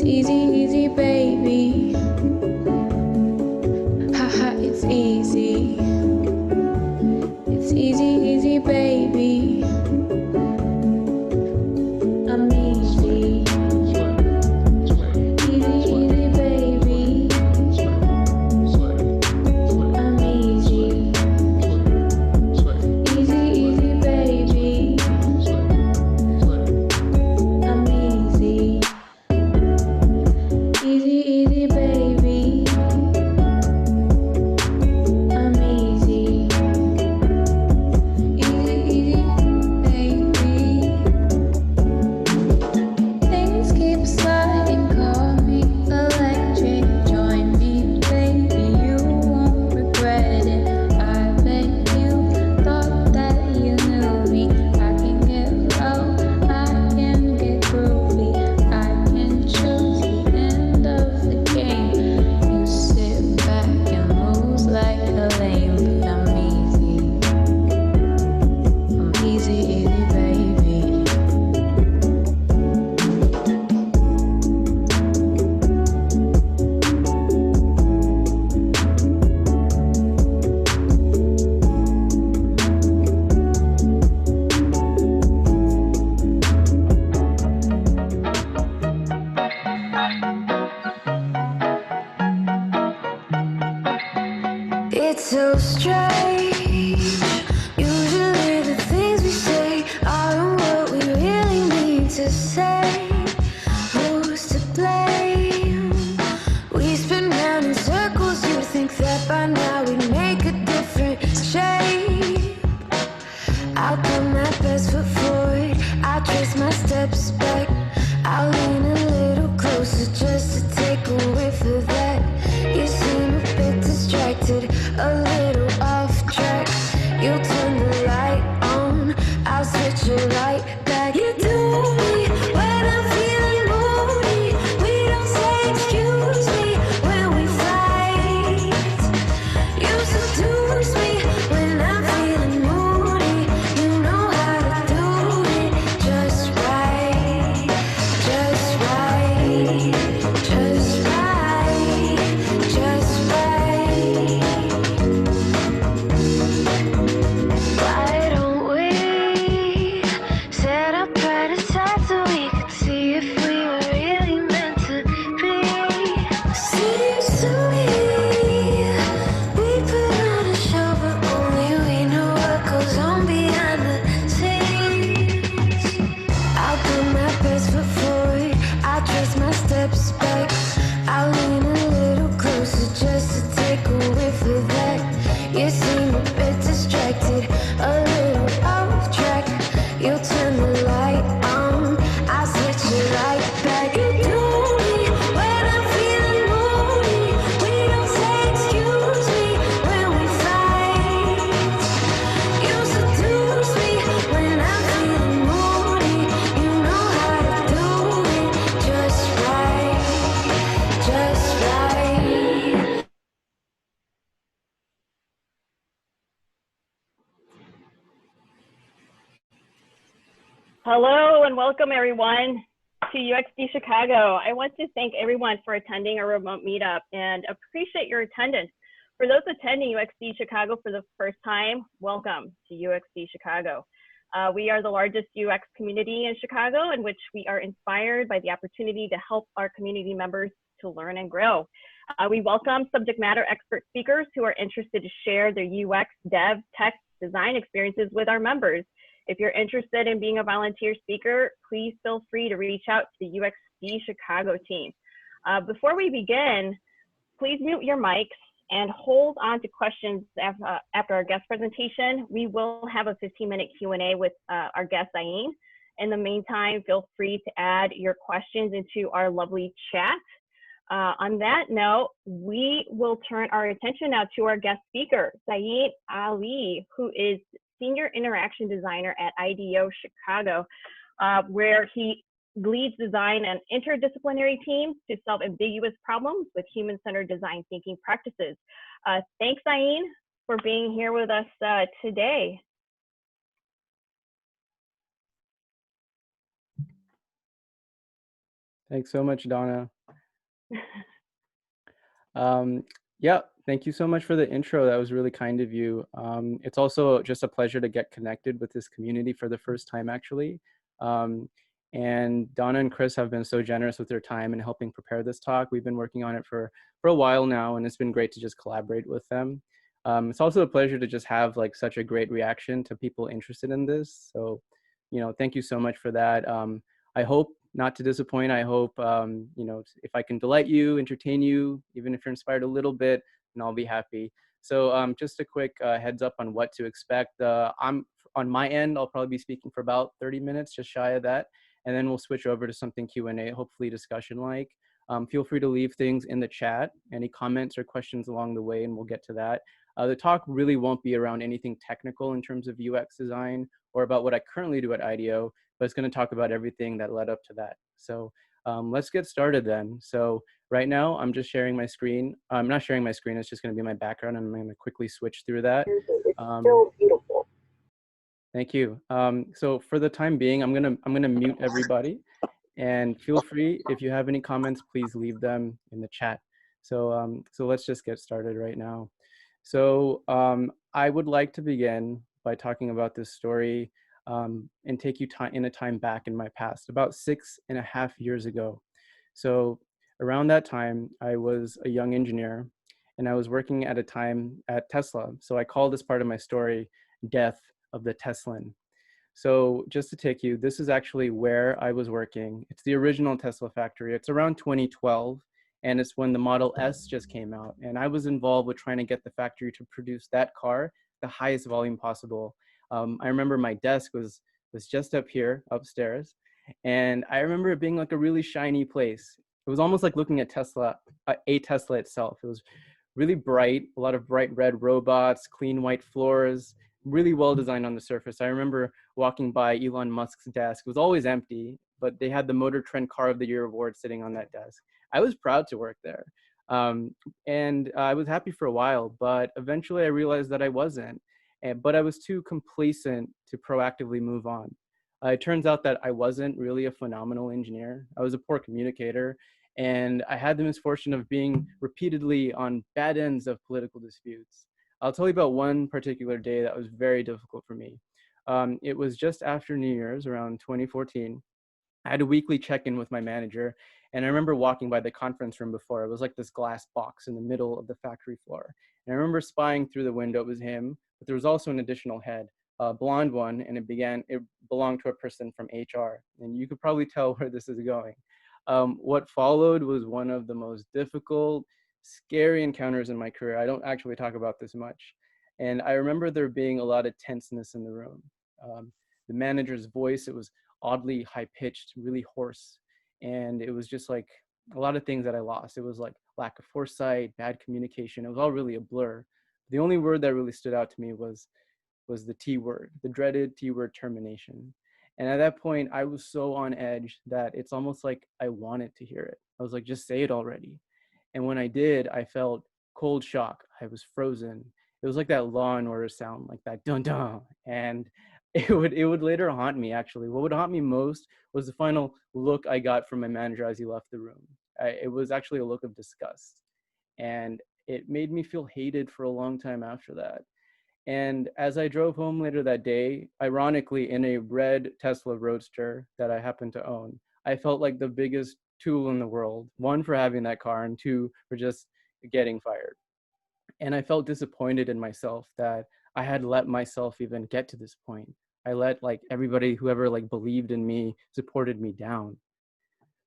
easy, easy, baby. Haha, it's easy. It's easy, easy, baby. I'm easy. Easy, easy, baby. I'm easy. Easy, easy, baby. I'm easy. Easy, easy, baby. I'm easy. Easy, easy, baby. Things keep sliding, call me electric. Join me, baby, you won't regret it. I bet you thought that you knew me. I can get low, I can get groovy. I can choose the end of the game. You sit back and move like a lame, but I'm easy. I'm easy, easy, baby. It's so strange. Usually the things we say aren't what we really mean to say. Who's to blame? We spin round in circles. You'd think that by now we'd make a different shape. I'll put my best foot forward. I'll trace my steps back. I'll lean a little closer just to take a whiff of that. You seem a bit distracted, a little off track. You turn the light on, I'll switch it right back. You do me when I'm feeling moody. We don't say excuse me when we fight. You seduce me when I'm feeling moody. You know how to do it just right, just right, just right, just right. Why don't we set up right aside so we could see if we were really meant to be? Seems to me we put on a show, but only we know what goes on behind the scenes. I'll put my best foot forward. I'll trace my steps back. I'll lean a little closer just to take a whiff of that. You seem a bit distracted, a little off track. You turn the light on, I'll switch it right back. You do me when I'm feeling moody. We don't say excuse me when we fight. You seduce me when I'm feeling moody. You know how to do it just right, just right. Hello and welcome everyone to UXD Chicago. I want to thank everyone for attending our remote meetup and appreciate your attendance. For those attending UXD Chicago for the first time, welcome to UXD Chicago. We are the largest UX community in Chicago, in which we are inspired by the opportunity to help our community members to learn and grow. We welcome subject matter expert speakers who are interested to share their UX, dev, tech, design experiences with our members. If you're interested in being a volunteer speaker, please feel free to reach out to the UXD Chicago team. Before we begin, please mute your mics and hold on to questions after our guest presentation. We will have a 15-minute Q&A with our guest, Zahin. In the meantime, feel free to add your questions into our lovely chat. On that note, we will turn our attention now to our guest speaker, Zahin Ali, who is Senior Interaction Designer at IDEO Chicago, where he leads design and interdisciplinary teams to solve ambiguous problems with human-centered design thinking practices. Thanks, Zahin, for being here with us today. Thanks so much, Donna. Um, yeah, thank you so much for the intro. That was really kind of you. It's also just a pleasure to get connected with this community for the first time, actually. Um, and Donna and Chris have been so generous with their time in helping prepare this talk. We've been working on it for a while now, and it's been great to just collaborate with them. It's also a pleasure to just have like such a great reaction to people interested in this. So, thank you so much for that. I hope not to disappoint. I hope, if I can delight you, entertain you, even if you're inspired a little bit, then I'll be happy. So just a quick heads up on what to expect. On my end, I'll probably be speaking for about 30 minutes, just shy of that. And then we'll switch over to something Q&A, hopefully discussion-like. Feel free to leave things in the chat, any comments or questions along the way, and we'll get to that. The talk really won't be around anything technical in terms of UX design or about what I currently do at IDEO, but it's going to talk about everything that led up to that. So let's get started then. So right now I'm just sharing my screen. I'm not sharing my screen, it's just going to be my background, and I'm going to quickly switch through that. So beautiful. Thank you. So for the time being, I'm gonna mute everybody, and feel free, if you have any comments, please leave them in the chat. So let's just get started right now. So I would like to begin by talking about this story and take you in a time back in my past, about 6.5 years ago. So around that time, I was a young engineer, and I was working at a time at Tesla. So I call this part of my story Death of the Teslan. So just to take you, this is actually where I was working. It's the original Tesla factory. It's around 2012, and it's when the Model S just came out. And I was involved with trying to get the factory to produce that car the highest volume possible. I remember my desk was just up here, upstairs, and I remember it being like a really shiny place. It was almost like looking at a Tesla itself. It was really bright, a lot of bright red robots, clean white floors, really well designed on the surface. I remember walking by Elon Musk's desk. It was always empty, but they had the Motor Trend Car of the Year award sitting on that desk. I was proud to work there. And I was happy for a while, but eventually I realized that I wasn't. But I was too complacent to proactively move on. It turns out that I wasn't really a phenomenal engineer. I was a poor communicator, and I had the misfortune of being repeatedly on bad ends of political disputes. I'll tell you about one particular day that was very difficult for me. It was just after New Year's, around 2014. I had a weekly check-in with my manager, and I remember walking by the conference room before. It was like this glass box in the middle of the factory floor. And I remember spying through the window. It was him, but there was also an additional head, a blonde one, and it belonged to a person from HR. And you could probably tell where this is going. What followed was one of the most difficult, scary encounters in my career. I don't actually talk about this much. And I remember there being a lot of tenseness in the room. The manager's voice, it was oddly high pitched, really hoarse. And it was just like a lot of things that I lost. It was like lack of foresight, bad communication. It was all really a blur. The only word that really stood out to me was the T word, the dreaded T word, termination. And at that point, I was so on edge that it's almost like I wanted to hear it. I was like, just say it already. And when I did, I felt cold shock. I was frozen. It was like that Law and Order sound, like that dun dun. And it would later haunt me, actually. What would haunt me most was the final look I got from my manager as he left the room. It was actually a look of disgust. And it made me feel hated for a long time after that. And as I drove home later that day, ironically in a red Tesla Roadster that I happened to own, I felt like the biggest tool in the world. One, for having that car, and two, for just getting fired. And I felt disappointed in myself that I had let myself even get to this point. I let like everybody, whoever like believed in me, supported me down.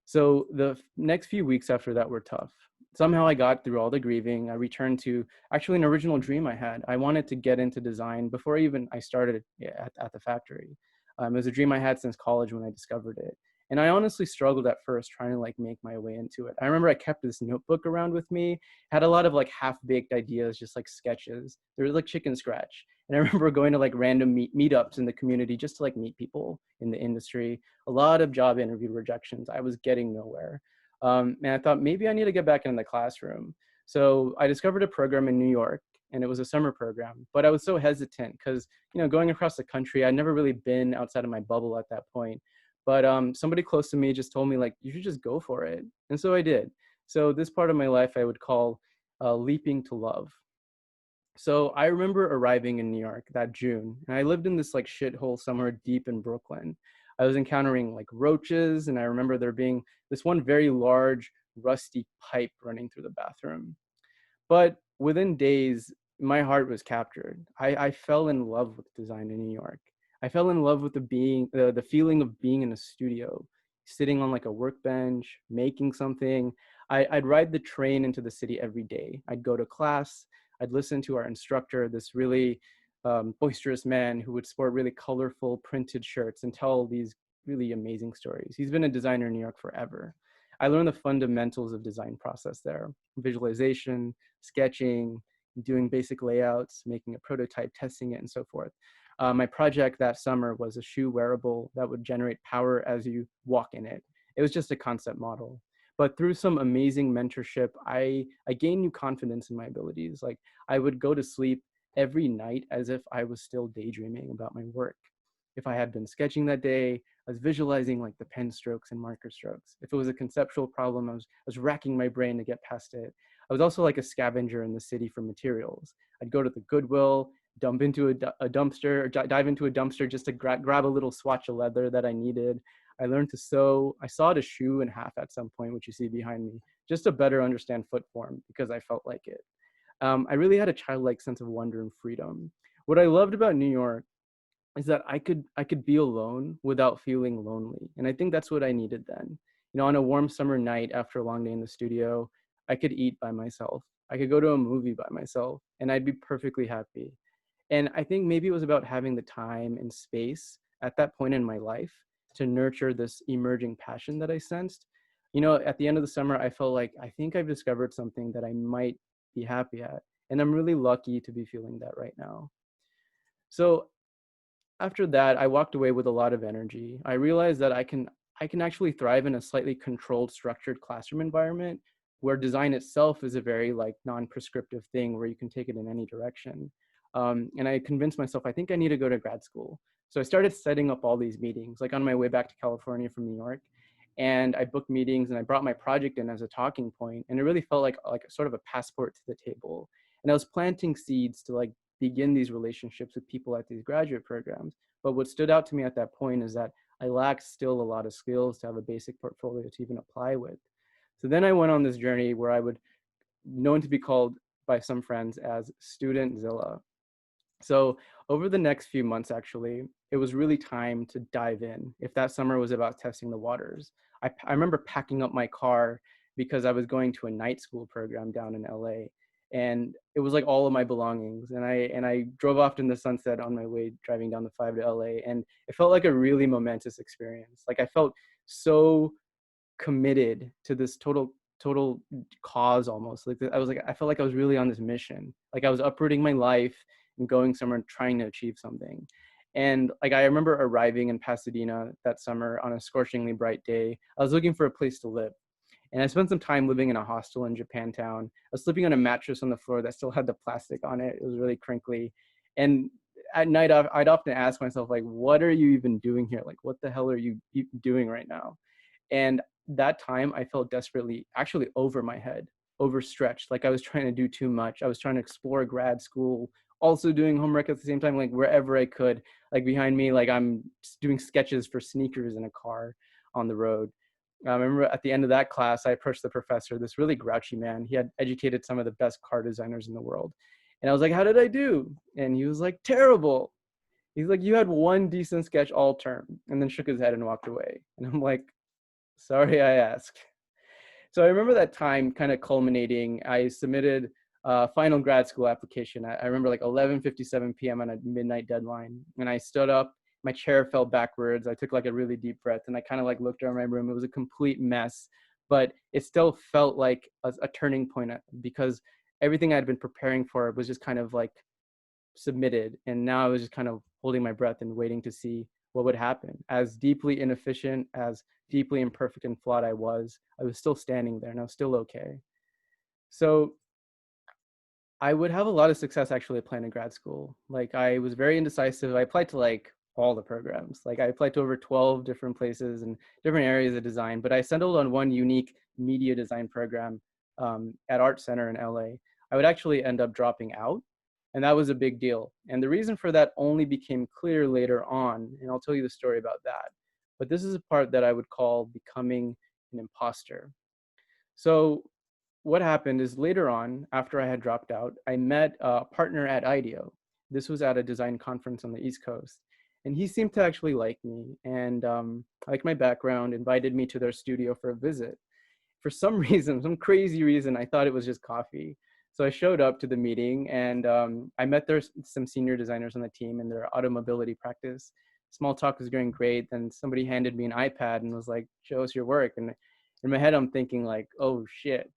So the next few weeks after that were tough. Somehow I got through all the grieving. I returned to actually an original dream I had. I wanted to get into design before even I started at the factory. It was a dream I had since college when I discovered it. And I honestly struggled at first trying to like make my way into it. I remember I kept this notebook around with me, had a lot of like half-baked ideas, just like sketches. There was like chicken scratch. And I remember going to like random meetups in the community just to like meet people in the industry. A lot of job interview rejections. I was getting nowhere. And I thought maybe I need to get back in the classroom. So I discovered a program in New York, and it was a summer program, but I was so hesitant because, going across the country, I'd never really been outside of my bubble at that point. But somebody close to me just told me like, you should just go for it. And so I did. So this part of my life I would call leaping to love. So I remember arriving in New York that June, and I lived in this like shithole somewhere deep in Brooklyn. I was encountering like roaches, and I remember there being this one very large, rusty pipe running through the bathroom. But within days, my heart was captured. I fell in love with design in New York. I fell in love with the feeling of being in a studio, sitting on like a workbench, making something. I'd ride the train into the city every day. I'd go to class. I'd listen to our instructor, this really boisterous man who would sport really colorful printed shirts and tell these really amazing stories. He's been a designer in New York forever. I learned the fundamentals of design process there: visualization, sketching, doing basic layouts, making a prototype, testing it, and so forth. My project that summer was a shoe wearable that would generate power as you walk in it. It was just a concept model. But through some amazing mentorship, I gained new confidence in my abilities. Like I would go to sleep every night as if I was still daydreaming about my work. If I had been sketching that day, I was visualizing like the pen strokes and marker strokes. If it was a conceptual problem, I was racking my brain to get past it. I was also like a scavenger in the city for materials. I'd go to the Goodwill, dump into a dumpster, or dive into a dumpster just to grab a little swatch of leather that I needed. I learned to sew. I sawed a shoe in half at some point, which you see behind me, just to better understand foot form because I felt like it. I really had a childlike sense of wonder and freedom. What I loved about New York is that I could be alone without feeling lonely. And I think that's what I needed then. You know, on a warm summer night after a long day in the studio, I could eat by myself. I could go to a movie by myself and I'd be perfectly happy. And I think maybe it was about having the time and space at that point in my life to nurture this emerging passion that I sensed. You know, at the end of the summer, I felt like I think I've discovered something that I might be happy at. And I'm really lucky to be feeling that right now. So after that, I walked away with a lot of energy. I realized that I can actually thrive in a slightly controlled, structured classroom environment where design itself is a very like non-prescriptive thing where you can take it in any direction. And I convinced myself, I think I need to go to grad school. So I started setting up all these meetings, like on my way back to California from New York. And I booked meetings and I brought my project in as a talking point, and it really felt like sort of a passport to the table. And I was planting seeds to like begin these relationships with people at these graduate programs. But what stood out to me at that point is that I lacked still a lot of skills to have a basic portfolio to even apply with. So then I went on this journey where I would known to be called by some friends as Studentzilla. So over the next few months, actually, it was really time to dive in. If that summer was about testing the waters, I remember packing up my car because I was going to a night school program down in LA. And it was like all of my belongings. And I drove off in the sunset on my way driving down the 5 to LA. And it felt like a really momentous experience. Like I felt so committed to this total cause almost. Like I felt like I was really on this mission. Like I was uprooting my life and going somewhere and trying to achieve something. And like I remember arriving in Pasadena that summer on a scorchingly bright day. I was looking for a place to live. And I spent some time living in a hostel in Japantown. I was sleeping on a mattress on the floor that still had the plastic on it. It was really crinkly. And at night, I'd often ask myself, like, what are you even doing here? Like, what the hell are you doing right now? And that time I felt desperately actually over my head, overstretched. Like I was trying to do too much. I was trying to explore grad school, also doing homework at the same time, like wherever I could. Like behind me, like I'm doing sketches for sneakers in a car on the road. I remember at the end of that class, I approached the professor, this really grouchy man. He had educated some of the best car designers in the world. And I was like, how did I do? And he was like, terrible. He's like, you had one decent sketch all term, and then shook his head and walked away. And I'm like, sorry I asked. So I remember that time kind of culminating. I submitted a final grad school application. I remember like 11:57 p.m. on a midnight deadline. And I stood up, my chair fell backwards. I took like a really deep breath and I kind of like looked around my room. It was a complete mess, but it still felt like a turning point because everything I'd been preparing for was just kind of like submitted. And now I was just kind of holding my breath and waiting to see what would happen. As deeply inefficient, as deeply imperfect and flawed I was still standing there and I was still okay. So I would have a lot of success actually applying to grad school. Like I was very indecisive. I applied to like all the programs. Like I applied to over 12 different places and different areas of design, but I settled on one unique media design program at Art Center in LA, I would actually end up dropping out. And that was a big deal. And the reason for that only became clear later on. And I'll tell you the story about that. But this is a part that I would call becoming an imposter. So what happened is later on, after I had dropped out, I met a partner at IDEO. This was at a design conference on the East Coast. And he seemed to actually like me and like my background, invited me to their studio for a visit. For some reason, some crazy reason, I thought it was just coffee. So I showed up to the meeting and I met some senior designers on the team in their automobility practice. Small talk was going great. Then somebody handed me an iPad and was like, show us your work. And in my head, I'm thinking like, oh shit.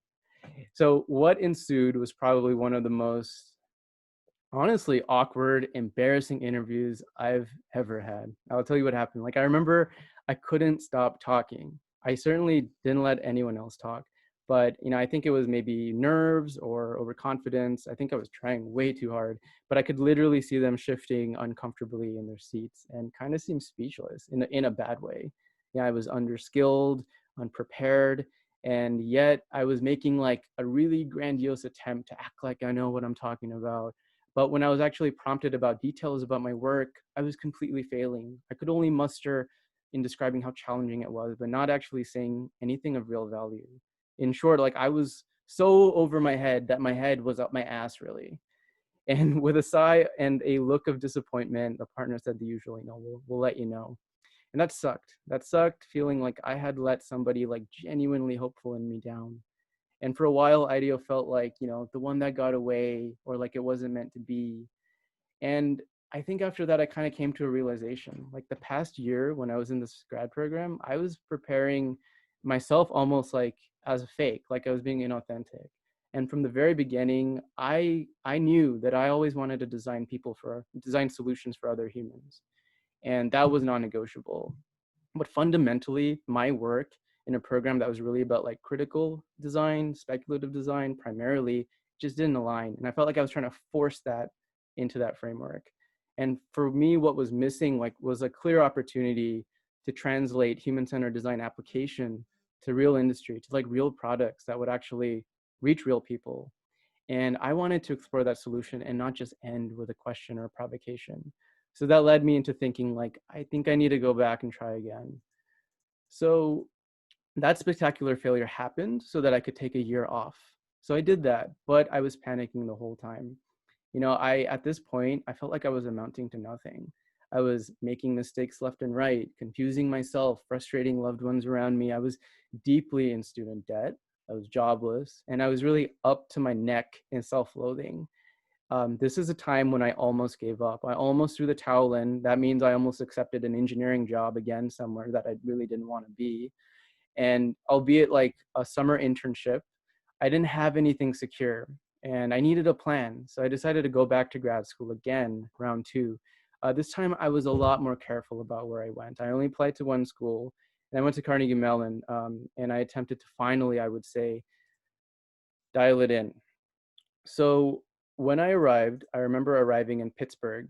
So what ensued was probably one of the most honestly awkward, embarrassing interviews I've ever had. I'll tell you what happened. Like I remember I couldn't stop talking. I certainly didn't let anyone else talk, but I think it was maybe nerves or overconfidence. I think I was trying way too hard, but I could literally see them shifting uncomfortably in their seats and kind of seem speechless in a bad way. Yeah, I was underskilled, unprepared, and yet I was making like a really grandiose attempt to act like I know what I'm talking about. But when I was actually prompted about details about my work, I was completely failing. I could only muster in describing how challenging it was, but not actually saying anything of real value. In short, like I was so over my head that my head was up my ass, really. And with a sigh and a look of disappointment, the partner said the usual, we'll let you know. And that sucked. That sucked, feeling like I had let somebody like genuinely hopeful in me down. And for a while, IDEO felt like, the one that got away or like it wasn't meant to be. And I think after that, I kind of came to a realization. Like the past year when I was in this grad program, I was preparing myself almost like as a fake, like I was being inauthentic. And from the very beginning, I knew that I always wanted to design solutions for other humans. And that was non-negotiable. But fundamentally, my work in a program that was really about like critical design, speculative design, primarily, just didn't align. And I felt like I was trying to force that into that framework. And for me, what was missing was a clear opportunity to translate human-centered design application to real industry, to like real products that would actually reach real people. And I wanted to explore that solution and not just end with a question or a provocation. So that led me into thinking like, I think I need to go back and try again. So that spectacular failure happened so that I could take a year off. So I did that, but I was panicking the whole time. At this point, I felt like I was amounting to nothing. I was making mistakes left and right, confusing myself, frustrating loved ones around me. I was deeply in student debt. I was jobless, and I was really up to my neck in self-loathing. This is a time when I almost gave up. I almost threw the towel in. That means I almost accepted an engineering job again somewhere that I really didn't want to be. And albeit like a summer internship, I didn't have anything secure and I needed a plan. So I decided to go back to grad school again, round two. This time I was a lot more careful about where I went. I only applied to one school and I went to Carnegie Mellon and I attempted to finally, I would say, dial it in. So when I arrived, I remember arriving in Pittsburgh.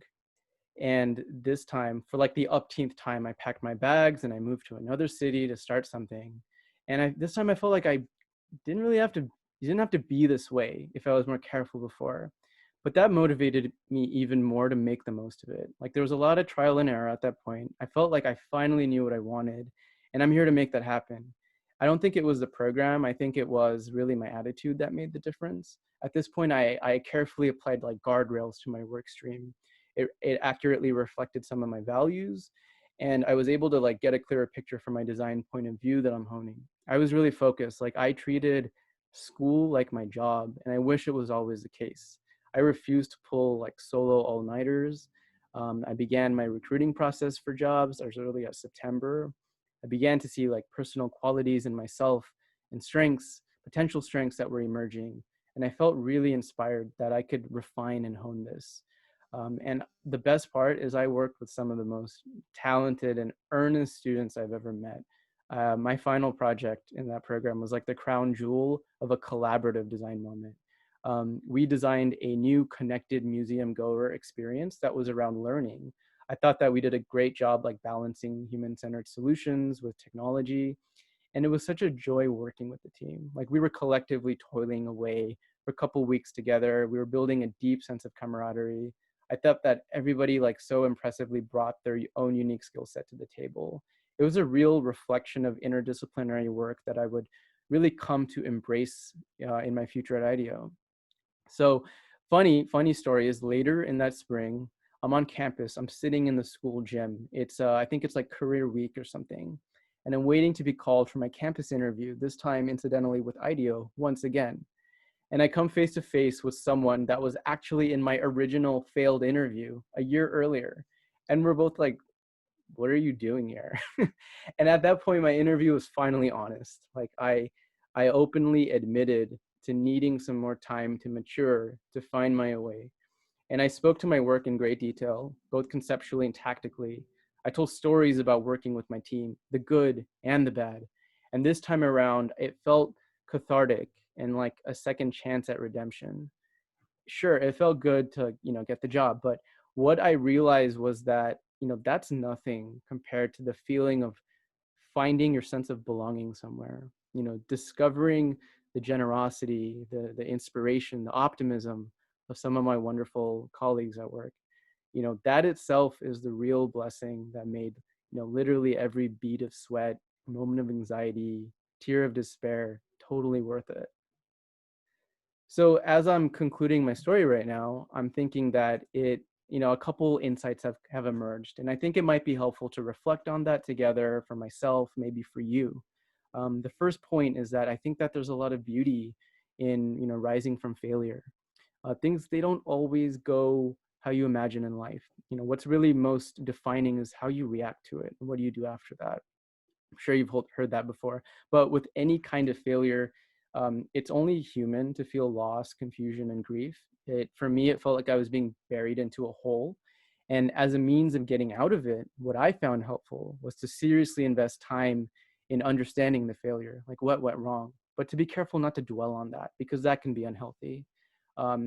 And this time, for like the upteenth time, I packed my bags and I moved to another city to start something. And this time I felt like I didn't really have to, you didn't have to be this way if I was more careful before. But that motivated me even more to make the most of it. Like there was a lot of trial and error at that point. I felt like I finally knew what I wanted, and I'm here to make that happen. I don't think it was the program. I think it was really my attitude that made the difference. At this point, I carefully applied like guardrails to my work stream. It accurately reflected some of my values, and I was able to like get a clearer picture from my design point of view that I'm honing. I was really focused. Like I treated school like my job, and I wish it was always the case. I refused to pull like solo all-nighters. I began my recruiting process for jobs as early as September. I began to see like personal qualities in myself and strengths, potential strengths that were emerging. And I felt really inspired that I could refine and hone this. And the best part is I worked with some of the most talented and earnest students I've ever met. My final project in that program was like the crown jewel of a collaborative design moment. We designed a new connected museum goer experience that was around learning. I thought that we did a great job like balancing human-centered solutions with technology. And it was such a joy working with the team. Like we were collectively toiling away for a couple weeks together. We were building a deep sense of camaraderie. I thought that everybody like so impressively brought their own unique skill set to the table. It was a real reflection of interdisciplinary work that I would really come to embrace in my future at IDEO. So funny story is later in that spring, I'm on campus, I'm sitting in the school gym. It's, I think it's like career week or something. And I'm waiting to be called for my campus interview, this time incidentally with IDEO once again. And I come face to face with someone that was actually in my original failed interview a year earlier. And we're both like, what are you doing here? And at that point, my interview was finally honest. Like I openly admitted to needing some more time to mature, to find my way. And I spoke to my work in great detail, both conceptually and tactically. I told stories about working with my team, the good and the bad. And this time around, it felt cathartic and like a second chance at redemption. Sure, it felt good to, get the job, but what I realized was that, that's nothing compared to the feeling of finding your sense of belonging somewhere, discovering the generosity, the inspiration, the optimism of some of my wonderful colleagues at work. That itself is the real blessing that made, literally every bead of sweat, moment of anxiety, tear of despair totally worth it. So as I'm concluding my story right now, I'm thinking that a couple insights have emerged. And I think it might be helpful to reflect on that together for myself, maybe for you. The first point is that I think that there's a lot of beauty in, rising from failure. Things, they don't always go how you imagine in life. What's really most defining is how you react to it. And what do you do after that? I'm sure you've heard that before, but with any kind of failure, it's only human to feel loss, confusion, and grief. For me, it felt like I was being buried into a hole. And as a means of getting out of it, what I found helpful was to seriously invest time in understanding the failure, like what went wrong, but to be careful not to dwell on that because that can be unhealthy.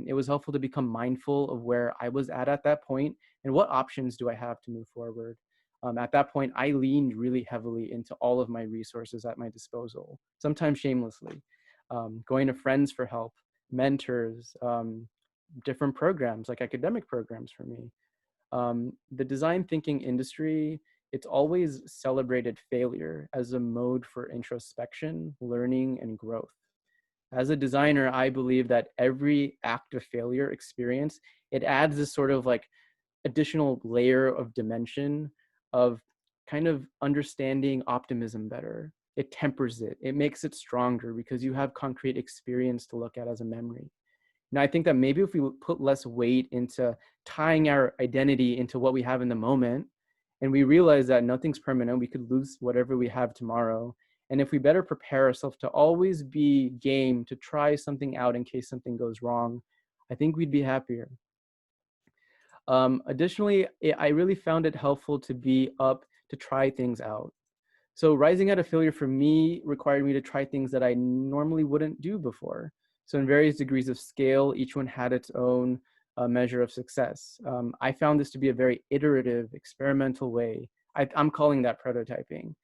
It was helpful to become mindful of where I was at that point and what options do I have to move forward. At that point, I leaned really heavily into all of my resources at my disposal, sometimes shamelessly, going to friends for help, mentors, different programs like academic programs for me. The design thinking industry, it's always celebrated failure as a mode for introspection, learning, and growth. As a designer, I believe that every act of failure experience, it adds this sort of like additional layer of dimension of kind of understanding optimism better. It tempers it. It makes it stronger because you have concrete experience to look at as a memory. And I think that maybe if we put less weight into tying our identity into what we have in the moment, and we realize that nothing's permanent, we could lose whatever we have tomorrow. And if we better prepare ourselves to always be game to try something out in case something goes wrong, I think we'd be happier. Additionally, I really found it helpful to be up to try things out. So rising out of failure for me required me to try things that I normally wouldn't do before. So in various degrees of scale, each one had its own measure of success. I found this to be a very iterative, experimental way. I'm calling that prototyping.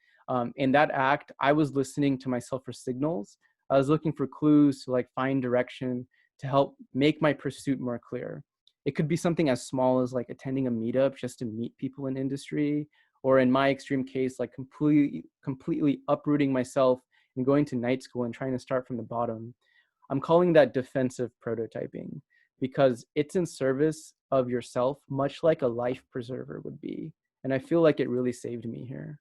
In that act, I was listening to myself for signals. I was looking for clues to like find direction to help make my pursuit more clear. It could be something as small as like attending a meetup just to meet people in industry, or in my extreme case, like completely uprooting myself and going to night school and trying to start from the bottom. I'm calling that defensive prototyping because it's in service of yourself, much like a life preserver would be. And I feel like it really saved me here.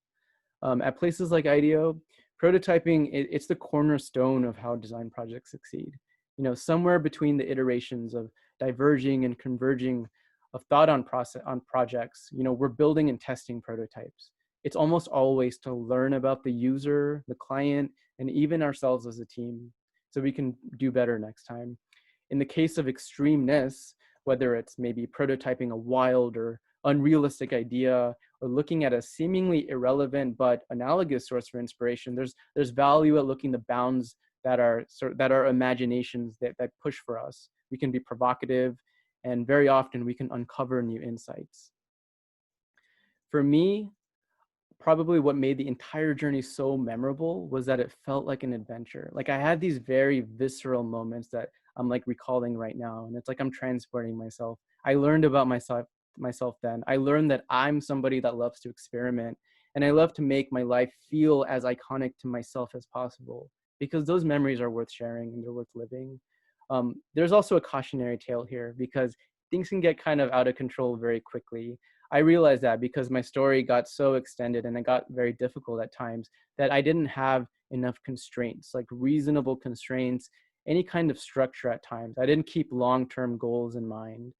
At places like IDEO, prototyping, it's the cornerstone of how design projects succeed. Somewhere between the iterations of diverging and converging of thought on projects, we're building and testing prototypes. It's almost always to learn about the user, the client, and even ourselves as a team, so we can do better next time. In the case of extremeness, whether it's maybe prototyping a wild or unrealistic idea or looking at a seemingly irrelevant but analogous source for inspiration, there's value at looking the bounds that are imaginations that push for us. We can be provocative, and very often we can uncover new insights. For me, probably what made the entire journey so memorable was that it felt like an adventure. Like I had these very visceral moments that I'm like recalling right now, and it's like I'm transporting myself. I learned about myself then. I learned that I'm somebody that loves to experiment, and I love to make my life feel as iconic to myself as possible, because those memories are worth sharing and they're worth living. There's also a cautionary tale here, because things can get kind of out of control very quickly. I realized that because my story got so extended and it got very difficult at times, that I didn't have enough constraints, like reasonable constraints, any kind of structure at times. I didn't keep long-term goals in mind.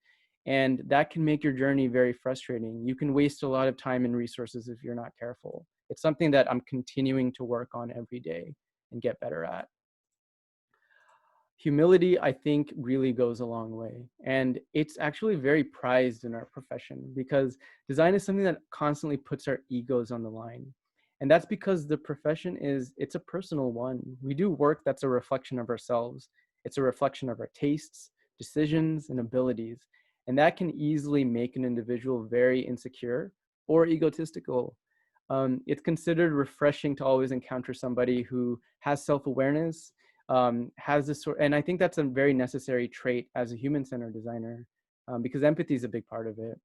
And that can make your journey very frustrating. You can waste a lot of time and resources if you're not careful. It's something that I'm continuing to work on every day and get better at. Humility, I think, really goes a long way. And it's actually very prized in our profession, because design is something that constantly puts our egos on the line. And that's because the profession it's a personal one. We do work that's a reflection of ourselves. It's a reflection of our tastes, decisions, and abilities. And that can easily make an individual very insecure or egotistical. It's considered refreshing to always encounter somebody who has self-awareness, has this sort, and I think that's a very necessary trait as a human-centered designer, because empathy is a big part of it.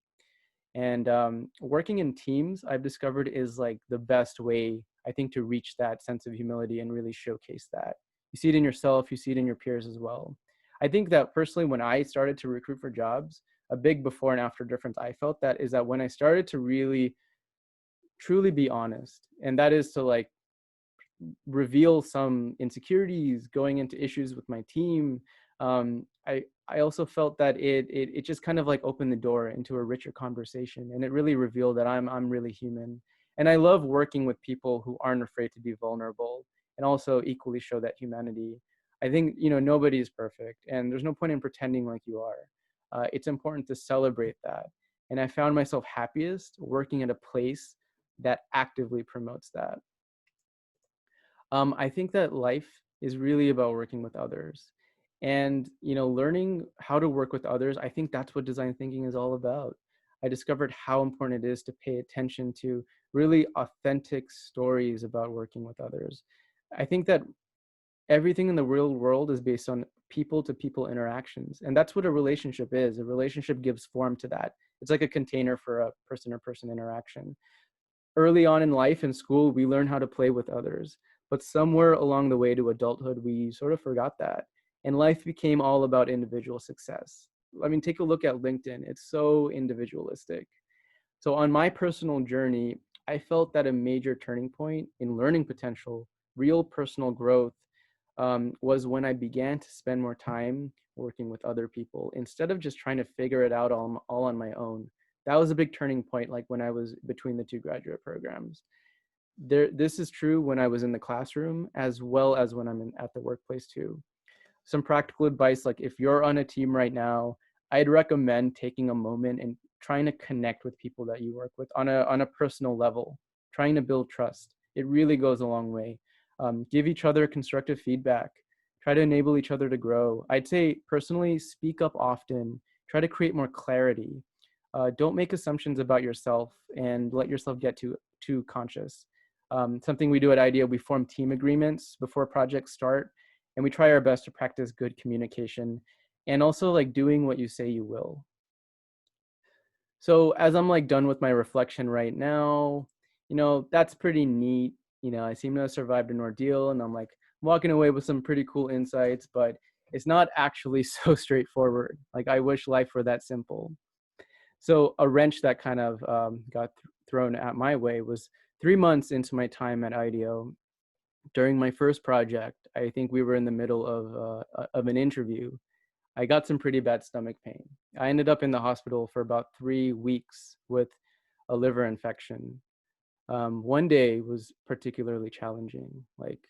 And working in teams, I've discovered, is like the best way, I think, to reach that sense of humility and really showcase that. You see it in yourself, you see it in your peers as well. I think that personally, when I started to recruit for jobs, a big before and after difference I felt that is that when I started to really truly be honest, and that is to like reveal some insecurities going into issues with my team, I also felt that it just kind of like opened the door into a richer conversation, and it really revealed that I'm really human. And I love working with people who aren't afraid to be vulnerable and also equally show that humanity. I think, you know, nobody is perfect, and there's no point in pretending like you are. It's important to celebrate that. And I found myself happiest working at a place that actively promotes that. I think that life is really about working with others, and you know, learning how to work with others. I think that's what design thinking is all about. I discovered how important it is to pay attention to really authentic stories about working with others. I think that everything in the real world is based on people to people interactions, and that's what a relationship is. A relationship gives form to that. It's like a container for a person to person interaction. Early on in life, in school, we learn how to play with others, but somewhere along the way to adulthood, we sort of forgot that. And life became all about individual success. I mean, take a look at LinkedIn. It's so individualistic. So on my personal journey, I felt that a major turning point in learning potential, real personal growth, was when I began to spend more time working with other people instead of just trying to figure it out all on my own. That was a big turning point, like when I was between the two graduate programs. This is true when I was in the classroom as well as when at the workplace too. Some practical advice, like if you're on a team right now, I'd recommend taking a moment and trying to connect with people that you work with on a personal level, trying to build trust. It really goes a long way. Give each other constructive feedback. Try to enable each other to grow. I'd say personally, speak up often. Try to create more clarity. Don't make assumptions about yourself and let yourself get too conscious. Something we do at IDEO, we form team agreements before projects start, and we try our best to practice good communication and also like doing what you say you will. So as I'm like done with my reflection right now, you know, that's pretty neat. You know, I seem to have survived an ordeal, and I'm like walking away with some pretty cool insights, but it's not actually so straightforward. Like I wish life were that simple. So a wrench that kind of got thrown at my way was 3 months into my time at IDEO. During my first project, I think we were in the middle of an interview. I got some pretty bad stomach pain. I ended up in the hospital for about 3 weeks with a liver infection. One day was particularly challenging. Like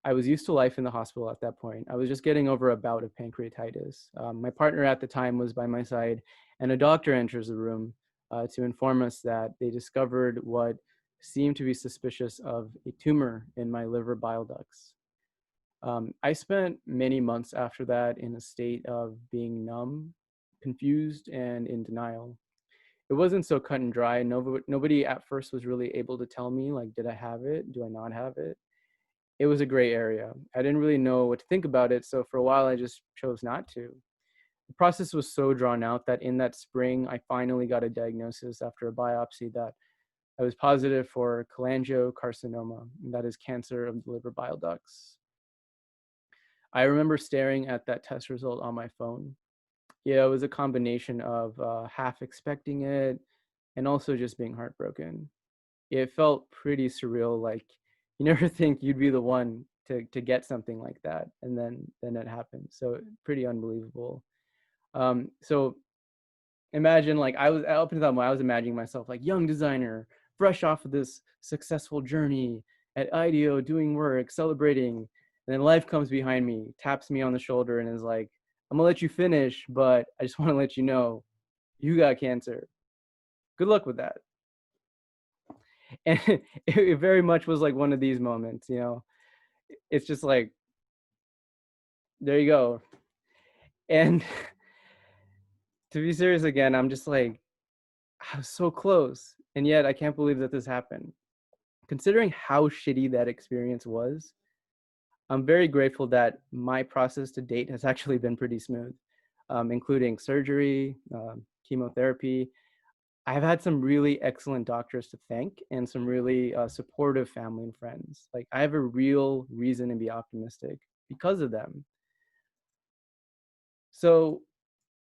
I was used to life in the hospital at that point. I was just getting over a bout of pancreatitis. My partner at the time was by my side, and a doctor enters the room to inform us that they discovered what seemed to be suspicious of a tumor in my liver bile ducts. I spent many months after that in a state of being numb, confused, and in denial. It it wasn't so cut and dry. Nobody at first was really able to tell me, like, did I have it? Do I not have it? It was a gray area. I didn't really know what to think about it. So for a while, I just chose not to. The process was so drawn out that in that spring, I finally got a diagnosis after a biopsy that I was positive for cholangiocarcinoma, and that is cancer of the liver bile ducts. I remember staring at that test result on my phone. Yeah, it was a combination of half expecting it and also just being heartbroken. It felt pretty surreal. Like, you never think you'd be the one to get something like that, and then it happened. So pretty unbelievable. So imagine, like, I was up until that moment, I was imagining myself like young designer, fresh off of this successful journey at IDEO, doing work, celebrating, and then life comes behind me, taps me on the shoulder, and is like, "I'm gonna let you finish, but I just want to let you know you got cancer. Good luck with that." And it very much was like one of these moments, you know. It's just like, there you go. And to be serious again, I'm just like, I was so close, and yet I can't believe that this happened. Considering how shitty that experience was, I'm very grateful that my process to date has actually been pretty smooth, including surgery, chemotherapy. I've had some really excellent doctors to thank and some really supportive family and friends. Like, I have a real reason to be optimistic because of them. So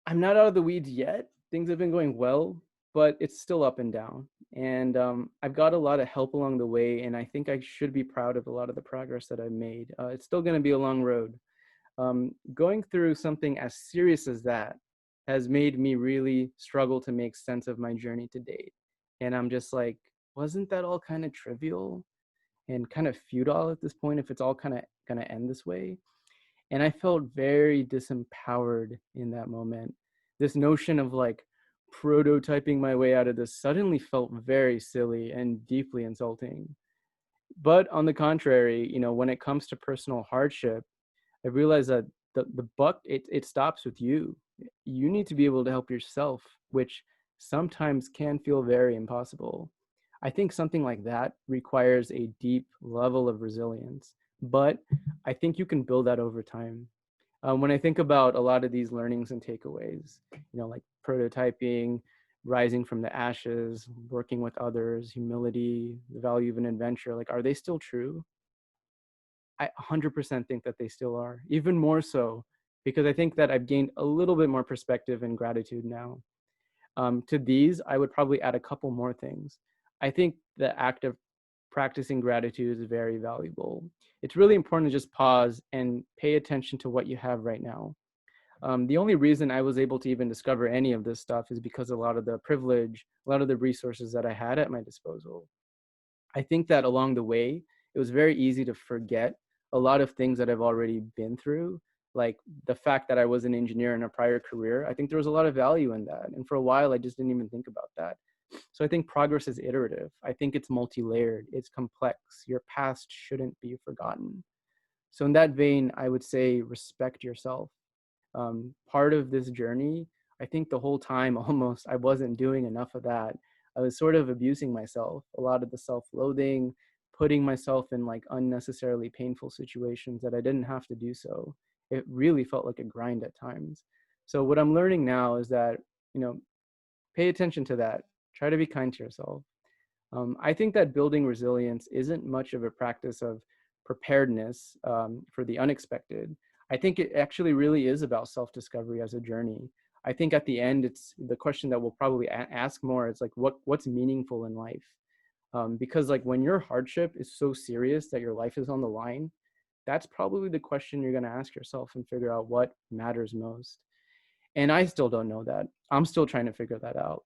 I'm not out of the weeds yet. Things have been going well, but it's still up and down. And I've got a lot of help along the way, and I think I should be proud of a lot of the progress that I've made. It's still going to be a long road. Going through something as serious as that has made me really struggle to make sense of my journey to date. And I'm just like, wasn't that all kind of trivial and kind of futile at this point if it's all kind of going to end this way? And I felt very disempowered in that moment. This notion of like prototyping my way out of this suddenly felt very silly and deeply insulting. But on the contrary, you know, when it comes to personal hardship, I realized that the buck, it stops with you. You need to be able to help yourself, which sometimes can feel very impossible. I think something like that requires a deep level of resilience, but I think you can build that over time. When I think about a lot of these learnings and takeaways, you know, like prototyping, rising from the ashes, working with others, humility, the value of an adventure, like, are they still true? I 100% think that they still are, even more so because I think that I've gained a little bit more perspective and gratitude now. To these, I would probably add a couple more things. I think the act of practicing gratitude is very valuable. It's really important to just pause and pay attention to what you have right now. The only reason I was able to even discover any of this stuff is because a lot of the privilege, a lot of the resources that I had at my disposal. I think that along the way, it was very easy to forget a lot of things that I've already been through, like the fact that I was an engineer in a prior career. I think there was a lot of value in that. And for a while, I just didn't even think about that. So I think progress is iterative. I think it's multi-layered, it's complex. Your past shouldn't be forgotten. So in that vein, I would say respect yourself. Part of this journey, I think the whole time almost I wasn't doing enough of that. I was sort of abusing myself, a lot of the self-loathing, putting myself in like unnecessarily painful situations that I didn't have to do so. It really felt like a grind at times. So what I'm learning now is that, you know, pay attention to that. Try to be kind to yourself. I think that building resilience isn't much of a practice of preparedness for the unexpected. I think it actually really is about self-discovery as a journey. I think at the end, it's the question that we'll probably ask more. It's like, what's meaningful in life? Because like when your hardship is so serious that your life is on the line, that's probably the question you're going to ask yourself and figure out what matters most. And I still don't know that. I'm still trying to figure that out.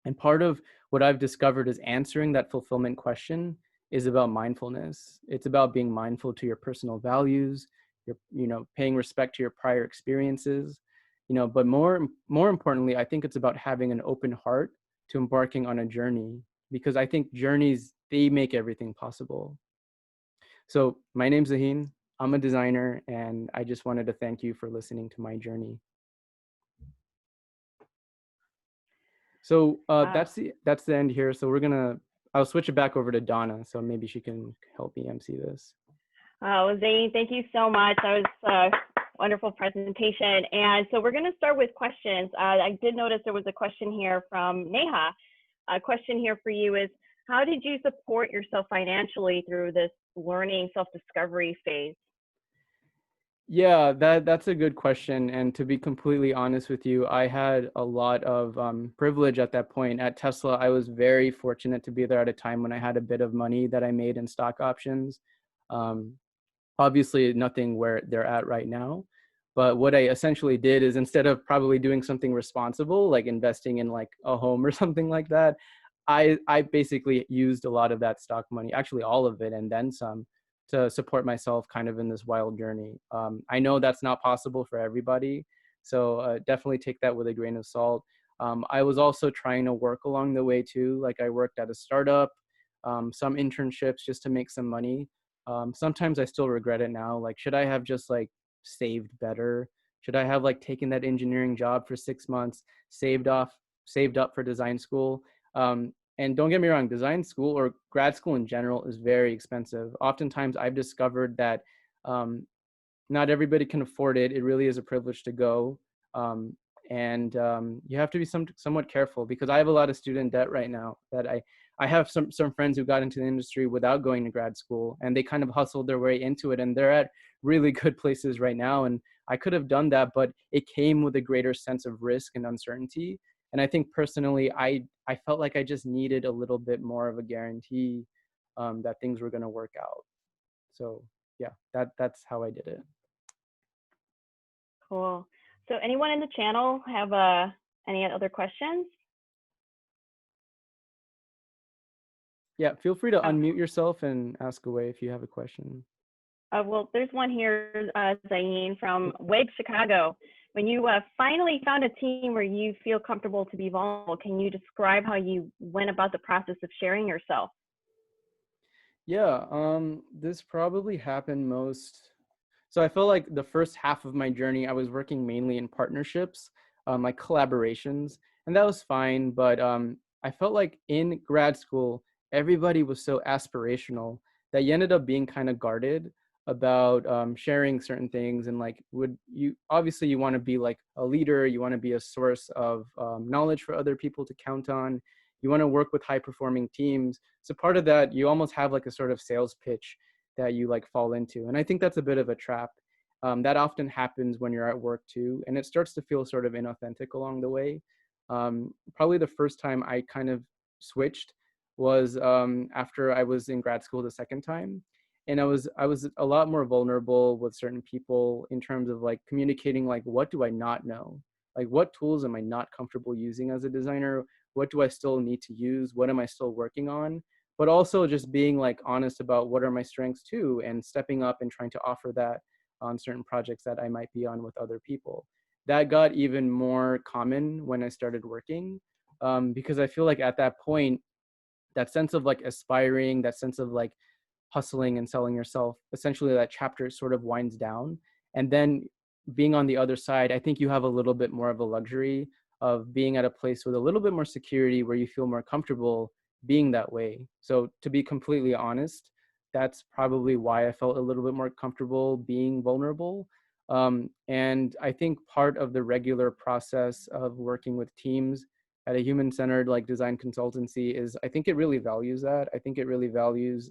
And part of what I've discovered is answering that fulfillment question is about mindfulness. It's about being mindful to your personal values, your, you know, paying respect to your prior experiences, you know, but more importantly, I think it's about having an open heart to embarking on a journey, because I think journeys, they make everything possible. So my name's Zahin. I'm a designer, and I just wanted to thank you for listening to my journey. So Wow. that's the end here. So I'll switch it back over to Donna. So maybe she can help me MC this. Zane, thank you so much. That was a wonderful presentation. And so we're going to start with questions. I did notice there was a question here from Neha. A question here for you is, how did you support yourself financially through this learning self-discovery phase? Yeah, that's a good question. And to be completely honest with you, I had a lot of privilege at that point. At Tesla, I was very fortunate to be there at a time when I had a bit of money that I made in stock options. Um, Obviously, nothing where they're at right now. But what I essentially did is, instead of probably doing something responsible, like investing in like a home or something like that, I basically used a lot of that stock money, actually all of it and then some, to support myself kind of in this wild journey. I know that's not possible for everybody, so definitely take that with a grain of salt. I was also trying to work along the way too. Like I worked at a startup, some internships just to make some money. Sometimes I still regret it now. Like, should I have just like saved better? Should I have like taken that engineering job for 6 months, saved up for design school? And don't get me wrong, design school or grad school in general is very expensive. Oftentimes I've discovered that um, not everybody can afford it. It really is a privilege to go. Um, and you have to be somewhat careful, because I have a lot of student debt right now that I have some friends who got into the industry without going to grad school, and they kind of hustled their way into it, and they're at really good places right now. And I could have done that, but it came with a greater sense of risk and uncertainty. And I think personally, I felt like I just needed a little bit more of a guarantee that things were going to work out. So yeah, that's how I did it. Cool. So anyone in the channel have any other questions? Yeah, feel free to Oh, unmute yourself and ask away if you have a question. well, there's one here, Zain, from UXD Chicago. When you finally found a team where you feel comfortable to be vulnerable, can you describe how you went about the process of sharing yourself? Yeah, this probably happened most. So I felt like the first half of my journey, I was working mainly in partnerships, like collaborations, and that was fine. But I felt like in grad school, everybody was so aspirational that you ended up being kind of guarded about sharing certain things. And like, would you obviously you want to be like a leader, you want to be a source of knowledge for other people to count on. You want to work with high performing teams. So part of that, you almost have like a sort of sales pitch that you like fall into. And I think that's a bit of a trap. That often happens when you're at work too, and it starts to feel sort of inauthentic along the way. Probably the first time I kind of switched was after I was in grad school the second time, and I was a lot more vulnerable with certain people in terms of like communicating, like, what do I not know, like what tools am I not comfortable using as a designer, what do I still need to use, what am I still working on, but also just being like honest about what are my strengths too, and stepping up and trying to offer that on certain projects that I might be on with other people. That got even more common when I started working, because I feel like at that point, that sense of like aspiring, that sense of like hustling and selling yourself, essentially that chapter sort of winds down. And then being on the other side, I think you have a little bit more of a luxury of being at a place with a little bit more security where you feel more comfortable being that way. So to be completely honest, that's probably why I felt a little bit more comfortable being vulnerable. And I think part of the regular process of working with teams at a human-centered like design consultancy is, I think it really values that. I think it really values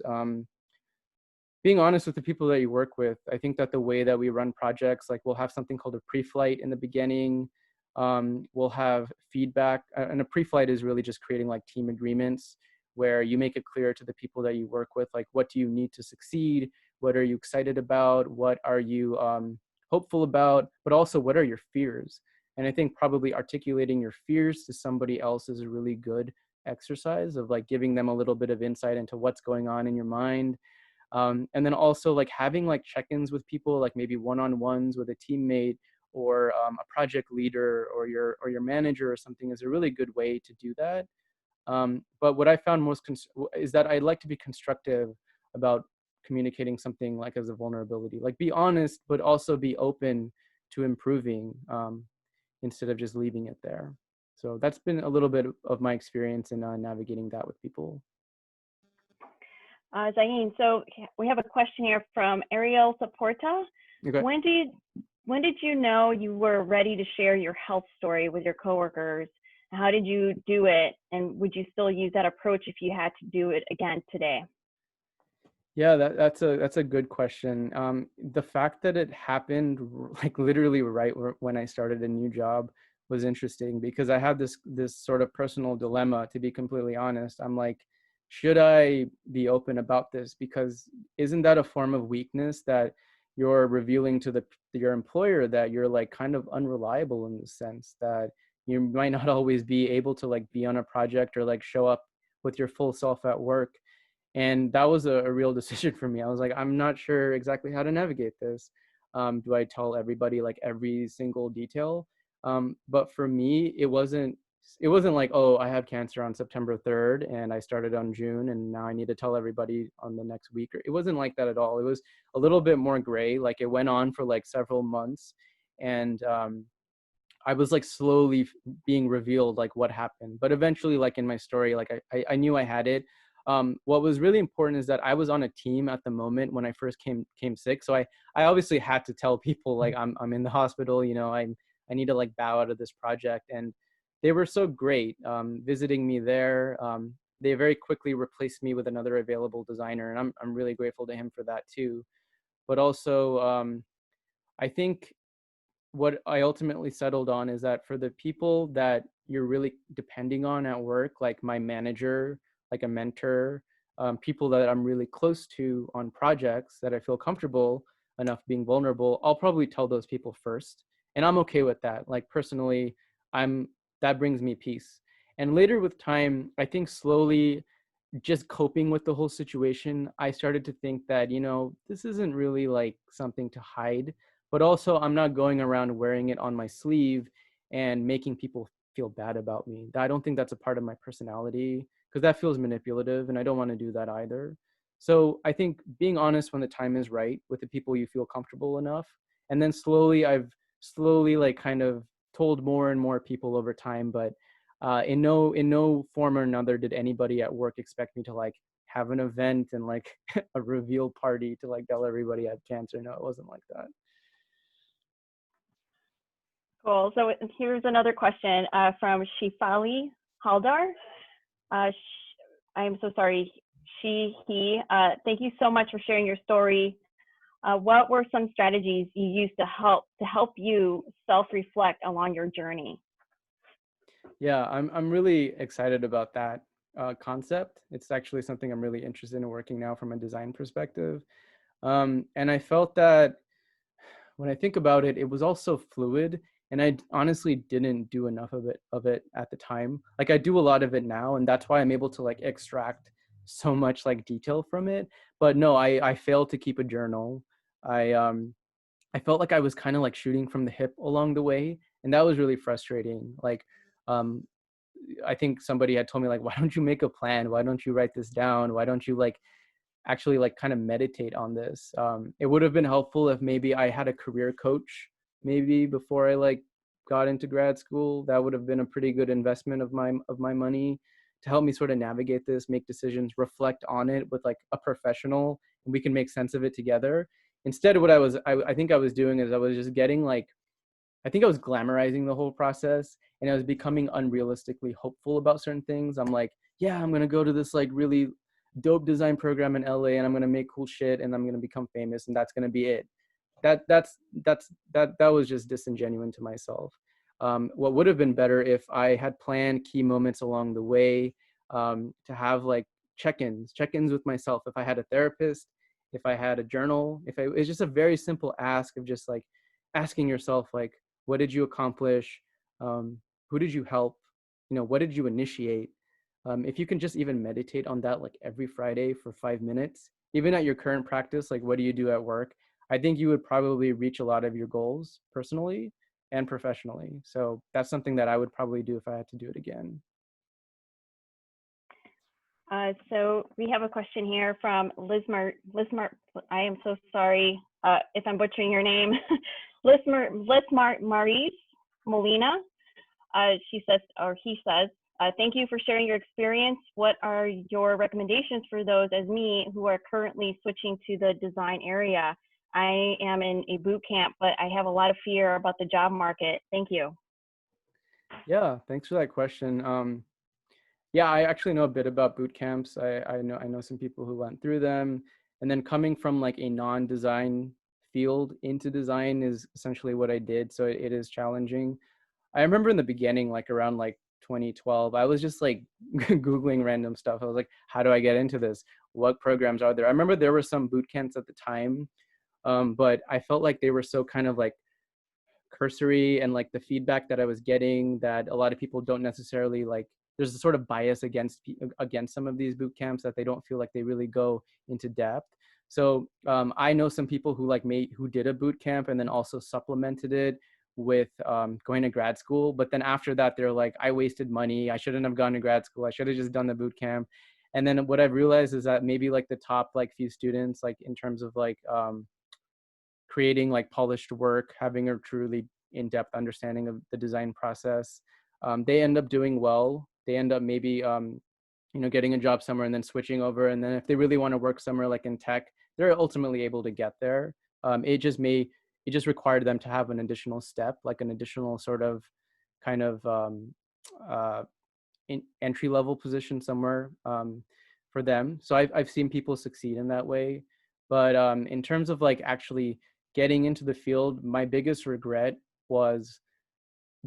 being honest with the people that you work with. I think that the way that we run projects, like we'll have something called a pre-flight in the beginning. We'll have feedback, and a pre-flight is really just creating like team agreements where you make it clear to the people that you work with, like, what do you need to succeed? What are you excited about? What are you hopeful about? But also, what are your fears? And I think probably articulating your fears to somebody else is a really good exercise of like giving them a little bit of insight into what's going on in your mind. And then also like having like check-ins with people, like maybe one-on-ones with a teammate or a project leader or your manager or something, is a really good way to do that. But what I found most is that I like to be constructive about communicating something like as a vulnerability, like be honest, but also be open to improving, instead of just leaving it there. So that's been a little bit of my experience in navigating that with people. Zahin, so we have a question here from Ariel Saporta. Okay. When did you know you were ready to share your health story with your coworkers? How did you do it? And would you still use that approach if you had to do it again today? Yeah, that's a good question. The fact that it happened like literally right when I started a new job was interesting because I had this sort of personal dilemma, to be completely honest. I'm like, should I be open about this? Because isn't that a form of weakness that you're revealing to your employer that you're like kind of unreliable in the sense that you might not always be able to like be on a project or like show up with your full self at work. And that was a real decision for me. I was like, I'm not sure exactly how to navigate this. Do I tell everybody like every single detail? But for me, it wasn't like, oh, I had cancer on September 3rd and I started on June and now I need to tell everybody on the next week. It wasn't like that at all. It was a little bit more gray. Like it went on for like several months. And I was like slowly being revealed like what happened. But eventually, like in my story, like I knew I had it. What was really important is that I was on a team at the moment when I first came sick. So I obviously had to tell people like I'm in the hospital, you know, I need to like bow out of this project. And they were so great visiting me there. They very quickly replaced me with another available designer, and I'm really grateful to him for that too. But also, I think what I ultimately settled on is that for the people that you're really depending on at work, like my manager, like a mentor, people that I'm really close to on projects that I feel comfortable enough being vulnerable, I'll probably tell those people first. And I'm okay with that. Like personally, that brings me peace. And later with time, I think slowly just coping with the whole situation, I started to think that, you know, this isn't really like something to hide, but also I'm not going around wearing it on my sleeve and making people feel bad about me. I don't think that's a part of my personality because that feels manipulative and I don't want to do that either. So I think being honest when the time is right with the people you feel comfortable enough. And then I've slowly like kind of told more and more people over time, but in no form or another did anybody at work expect me to like have an event and like a reveal party to like tell everybody I had cancer. No, it wasn't like that. Cool. So here's another question from Shifali Haldar. I'm so sorry, he. Thank you so much for sharing your story. What were some strategies you used to help you self-reflect along your journey? Yeah, I'm really excited about that concept. It's actually something I'm really interested in working now from a design perspective. And I felt that when I think about it, it was also fluid, and I honestly didn't do enough of it at the time. Like I do a lot of it now, and that's why I'm able to like extract so much like detail from it. But no, I failed to keep a journal. I felt like I was kind of like shooting from the hip along the way, and that was really frustrating. Like um I think somebody had told me like, why don't you make a plan? Why don't you write this down? Why don't you like actually like kind of meditate on this? It would have been helpful if maybe I had a career coach maybe before I like got into grad school. That would have been a pretty good investment of my money to help me sort of navigate this, make decisions, reflect on it with like a professional, and we can make sense of it together. Instead, what I think I was doing is I was just getting like, I think I was glamorizing the whole process and I was becoming unrealistically hopeful about certain things. I'm like, yeah, I'm going to go to this like really dope design program in LA and I'm going to make cool shit and I'm going to become famous and that's going to be it. That was just disingenuous to myself. What would have been better if I had planned key moments along the way, to have like check-ins with myself. If I had a therapist, if I had a journal, it's just a very simple ask of just like asking yourself like, what did you accomplish? Who did you help? You know, what did you initiate? If you can just even meditate on that like every Friday for 5 minutes, even at your current practice, like what do you do at work? I think you would probably reach a lot of your goals personally and professionally. So that's something that I would probably do if I had to do it again. So we have a question here from Lismar. I am so sorry if I'm butchering your name. Lismar Maurice Molina. She says, or he says, thank you for sharing your experience. What are your recommendations for those as me who are currently switching to the design area? I am in a boot camp, but I have a lot of fear about the job market. Thank you. Yeah, thanks for that question. Yeah, I actually know a bit about boot camps. I know some people who went through them, and then coming from like a non-design field into design is essentially what I did. So it is challenging. I remember in the beginning, like around like 2012, I was just like Googling random stuff. I was like, how do I get into this? What programs are there? I remember there were some boot camps at the time, but I felt like they were so kind of like cursory, and like the feedback that I was getting, that a lot of people don't necessarily like, there's a sort of bias against some of these boot camps, that they don't feel like they really go into depth. So I know some people who like who did a boot camp and then also supplemented it with going to grad school. But then after that, they're like, I wasted money. I shouldn't have gone to grad school. I should have just done the boot camp. And then what I've realized is that maybe like the top like few students, like in terms of like creating like polished work, having a truly in-depth understanding of the design process, they end up doing well. They end up maybe getting a job somewhere and then switching over. And then if they really want to work somewhere like in tech, they're ultimately able to get there. It just required them to have an additional step, like an additional sort of kind of uh, entry level position somewhere for them. So I've seen people succeed in that way. But in terms of like actually getting into the field, my biggest regret was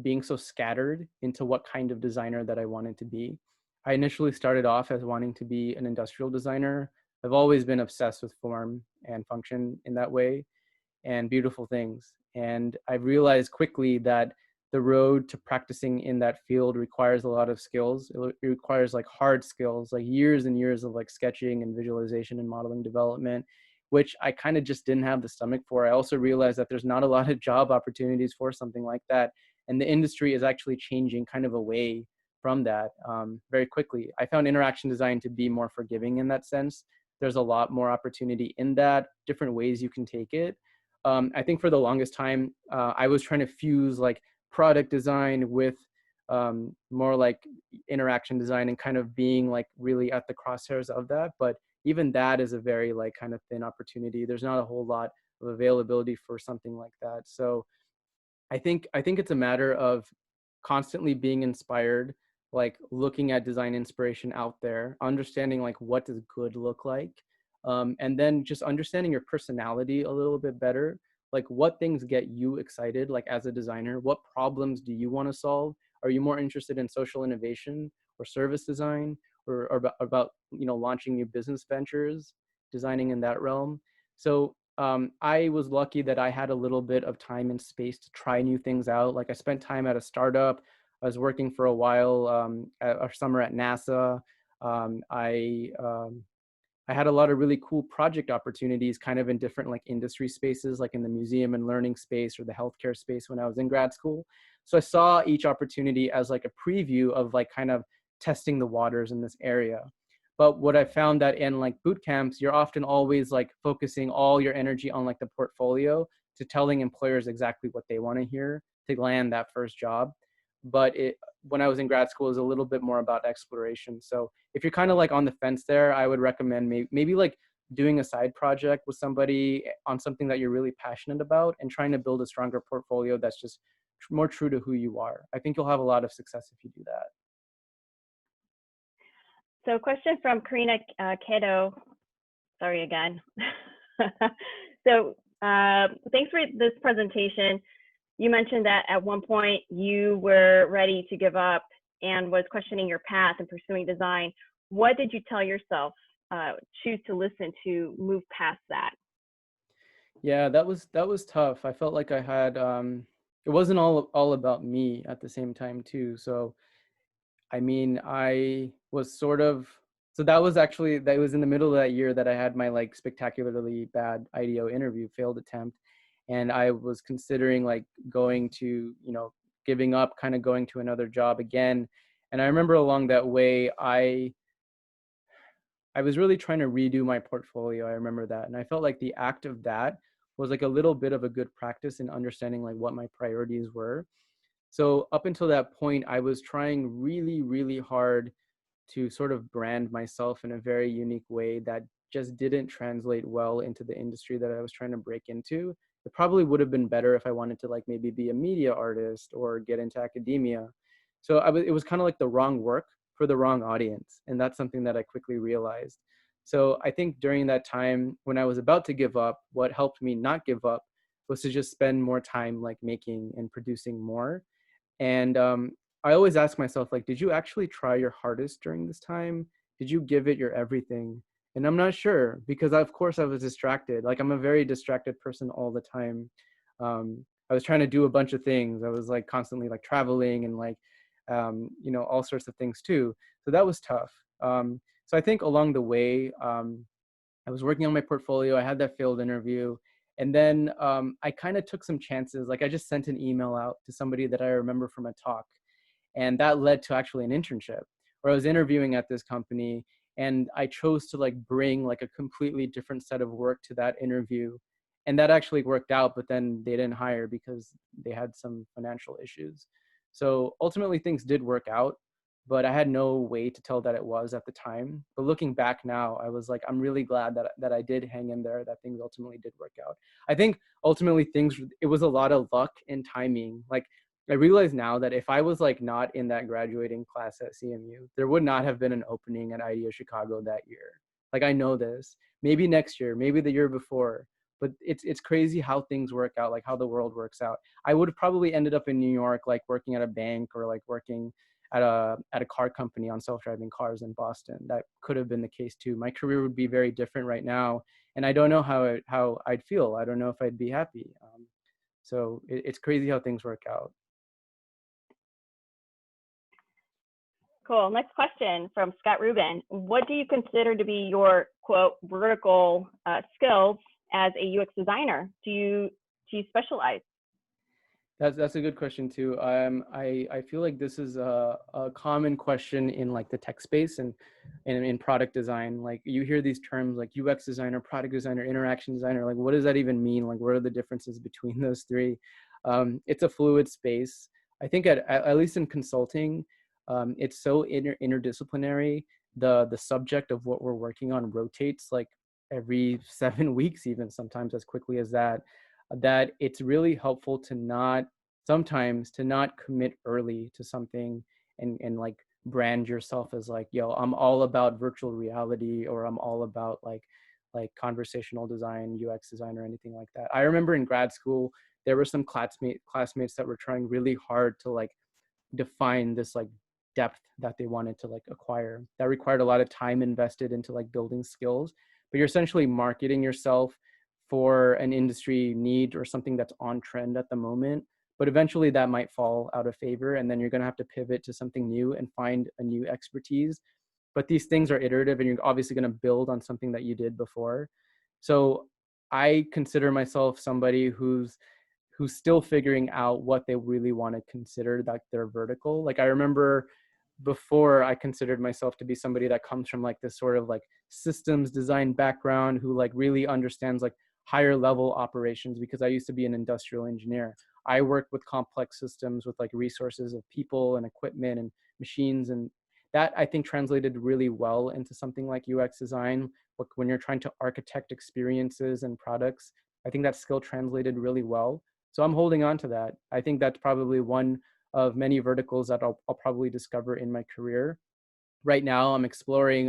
being so scattered into what kind of designer that I wanted to be. I initially started off as wanting to be an industrial designer. I've always been obsessed with form and function in that way, and beautiful things. And I realized quickly that the road to practicing in that field requires a lot of skills. It requires like hard skills, like years and years of like sketching and visualization and modeling development, which I kind of just didn't have the stomach for. I also realized that there's not a lot of job opportunities for something like that. And the industry is actually changing kind of away from that very quickly. I found interaction design to be more forgiving in that sense. There's a lot more opportunity in that, different ways you can take it. I think for the longest time, I was trying to fuse like product design with more like interaction design, and kind of being like really at the crosshairs of that. But even that is a very like kind of thin opportunity. There's not a whole lot of availability for something like that. So I think it's a matter of constantly being inspired, like looking at design inspiration out there, understanding like what does good look like, and then just understanding your personality a little bit better. Like what things get you excited, like as a designer, what problems do you want to solve? Are you more interested in social innovation or service design, or about launching new business ventures, designing in that realm? So I was lucky that I had a little bit of time and space to try new things out. Like I spent time at a startup. I was working for a while at a summer at NASA. Um, I um, I had a lot of really cool project opportunities kind of in different like industry spaces, like in the museum and learning space or the healthcare space when I was in grad school. So I saw each opportunity as like a preview of like kind of testing the waters in this area. But what I found that in like boot camps, you're often always like focusing all your energy on like the portfolio, to telling employers exactly what they want to hear to land that first job. But when I was in grad school, it was a little bit more about exploration. So if you're kind of like on the fence there, I would recommend maybe like doing a side project with somebody on something that you're really passionate about, and trying to build a stronger portfolio that's just more true to who you are. I think you'll have a lot of success if you do that. So, question from Karina Cato. Sorry again. So, thanks for this presentation. You mentioned that at one point you were ready to give up and was questioning your path and pursuing design. What did you tell yourself, choose to listen to move past that? Yeah, that was tough. I felt like I had it wasn't all about me at the same time too. So I mean, I was sort of, so that was in the middle of that year that I had my like spectacularly bad IDEO interview, failed attempt. And I was considering like going to, giving up, kind of going to another job again. And I remember along that way, I was really trying to redo my portfolio. I remember that. And I felt like the act of that was like a little bit of a good practice in understanding like what my priorities were. So up until that point, I was trying really, really hard to sort of brand myself in a very unique way that just didn't translate well into the industry that I was trying to break into. It probably would have been better if I wanted to like maybe be a media artist or get into academia. So it was kind of like the wrong work for the wrong audience. And that's something that I quickly realized. So I think during that time when I was about to give up, what helped me not give up was to just spend more time like making and producing more. And I always ask myself, like, did you actually try your hardest during this time? Did you give it your everything? And I'm not sure because, of course, I was distracted. Like, I'm a very distracted person all the time. I was trying to do a bunch of things. I was like constantly like traveling and like, all sorts of things too. So that was tough. So I think along the way, I was working on my portfolio. I had that failed interview. And then I kind of took some chances. Like I just sent an email out to somebody that I remember from a talk. And that led to actually an internship where I was interviewing at this company. And I chose to like bring like a completely different set of work to that interview. And that actually worked out, but then they didn't hire because they had some financial issues. So ultimately things did work out, but I had no way to tell that it was at the time. But looking back now, I was like, I'm really glad that I did hang in there, that things ultimately did work out. I think ultimately it was a lot of luck and timing. Like I realize now that if I was like not in that graduating class at CMU, there would not have been an opening at IDEO Chicago that year. Like I know this, maybe next year, maybe the year before, but it's crazy how things work out, like how the world works out. I would have probably ended up in New York, like working at a bank or like working at a car company on self-driving cars in Boston. That could have been the case too. My career would be very different right now, and I don't know how I'd feel. I don't know if I'd be happy. So it's crazy how things work out. Cool. Next question from Scott Rubin. What do you consider to be your quote vertical skills as a UX designer? Do you specialize? That's a good question too. I feel like this is a common question in like the tech space and in product design. Like you hear these terms like UX designer, product designer, interaction designer. Like what does that even mean? Like what are the differences between those three? It's a fluid space. I think at least in consulting, it's so interdisciplinary. The subject of what we're working on rotates like every 7 weeks, even sometimes as quickly as that. That it's really helpful to not commit early to something and like brand yourself as like, yo, I'm all about virtual reality, or I'm all about like conversational design, UX design, or anything like that. I remember in grad school, there were some classmates that were trying really hard to like define this like depth that they wanted to like acquire. That required a lot of time invested into like building skills, but you're essentially marketing yourself for an industry need or something that's on trend at the moment. But eventually that might fall out of favor, and then you're going to have to pivot to something new and find a new expertise. But these things are iterative, and you're obviously going to build on something that you did before. So I consider myself somebody who's still figuring out what they really want to consider like their vertical. Like I remember before, I considered myself to be somebody that comes from like this sort of like systems design background, who like really understands like higher level operations, because I used to be an industrial engineer. I work with complex systems with like resources of people and equipment and machines, and that I think translated really well into something like UX design. When you're trying to architect experiences and products, I think that skill translated really well. So I'm holding on to that. I think that's probably one of many verticals that I'll probably discover in my career. Right now, I'm exploring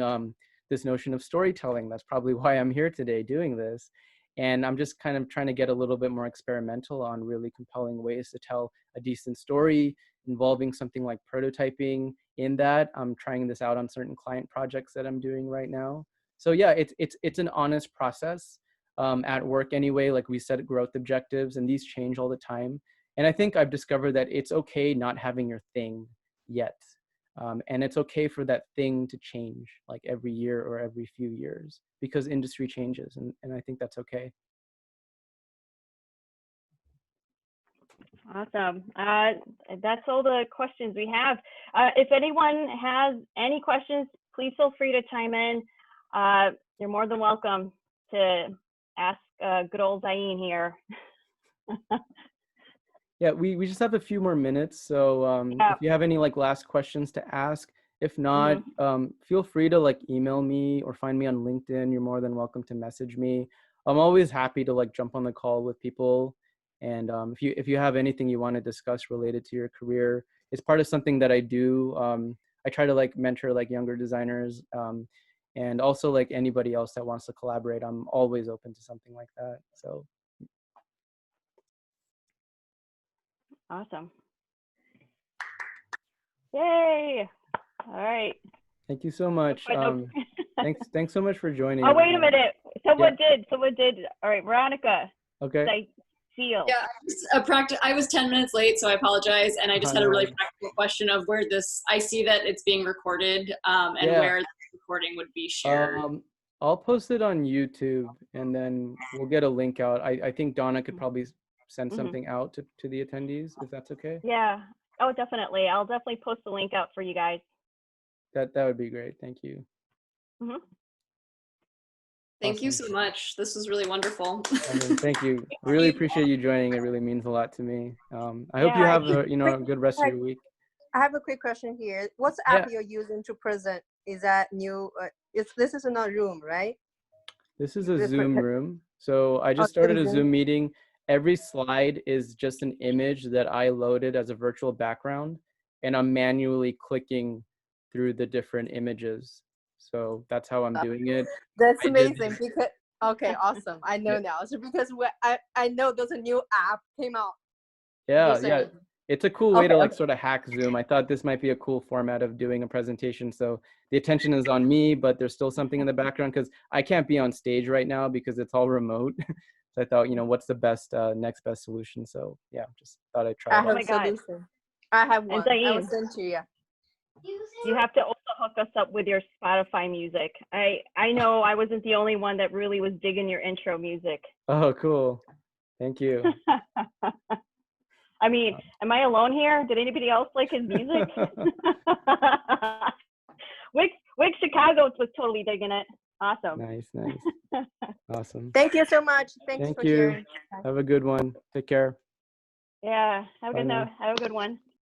this notion of storytelling. That's probably why I'm here today doing this. And I'm just kind of trying to get a little bit more experimental on really compelling ways to tell a decent story involving something like prototyping. In that, I'm trying this out on certain client projects that I'm doing right now. So yeah, it's an honest process at work anyway. Like we set growth objectives, and these change all the time. And I think I've discovered that it's okay not having your thing yet. And it's okay for that thing to change like every year or every few years, because industry changes, and I think that's okay. Awesome. That's all the questions we have. If anyone has any questions, please feel free to chime in. You're more than welcome to ask good old Zahin here. Yeah, we just have a few more minutes. So Yeah. if you have any like last questions to ask, if not, Mm-hmm. feel free to like email me or find me on LinkedIn. You're more than welcome to message me. I'm always happy to like jump on the call with people. And if you have anything you want to discuss related to your career, it's part of something that I do. I try to like mentor like younger designers, and also like anybody else that wants to collaborate. I'm always open to something like that. So Awesome. Yay. All right. thank you so much. Thanks so much for Oh, joining. wait a minute. Yeah. Someone did. All right, Veronica. Okay. I feel. Yeah, I was 10 minutes late, so I apologize. And I just had a No really worries. practical question of where I see that it's being recorded, and Yeah. where the recording would be shared. I'll post it on YouTube and then we'll get a link out. I think Donna could probably send Mhm. something out to the attendees, if that's okay. Yeah. Oh, definitely. I'll definitely post the link out for you guys. That would be great. Thank you. Mhm. Thank you Awesome. so much. This was really wonderful. Awesome. Thank you. I really appreciate you joining. It really means a lot to me. I hope you Yeah. have a good rest of your week. I have a quick question here. What's the app you're using to present? Is that new? This is not Room, right? This is a Zoom room. So I Oh, just started a Zoom. Zoom meeting. Every slide is just an image that I loaded as a virtual background, and I'm manually clicking through the different images. So that's how I'm doing it. That's I did amazing. Because okay, awesome. I know Yeah. now. So because I know there's a new app came out. Yeah, recently. it's a cool way to Okay, like okay. sort of hack Zoom. I thought this might be a cool format of doing a presentation. So the attention is on me, but there's still something in the background because I can't be on stage right now because it's all remote. So I thought, what's the best next best solution? So yeah, just thought I'd try I it Oh have out. my a God. solution. I have And one. I will Zahin, send to you. you have to also hook us up with your Spotify music. I know I wasn't the only one that really was digging your intro music. Oh, cool. Thank you. I mean, am I alone here? Did anybody else like his music? Wix Chicago was totally digging it. Awesome. Nice. Awesome. Thank you so much. Thanks Thank for you. sharing. Have a good one. Take care. Yeah. Have a Bye good now. night. Have a good one.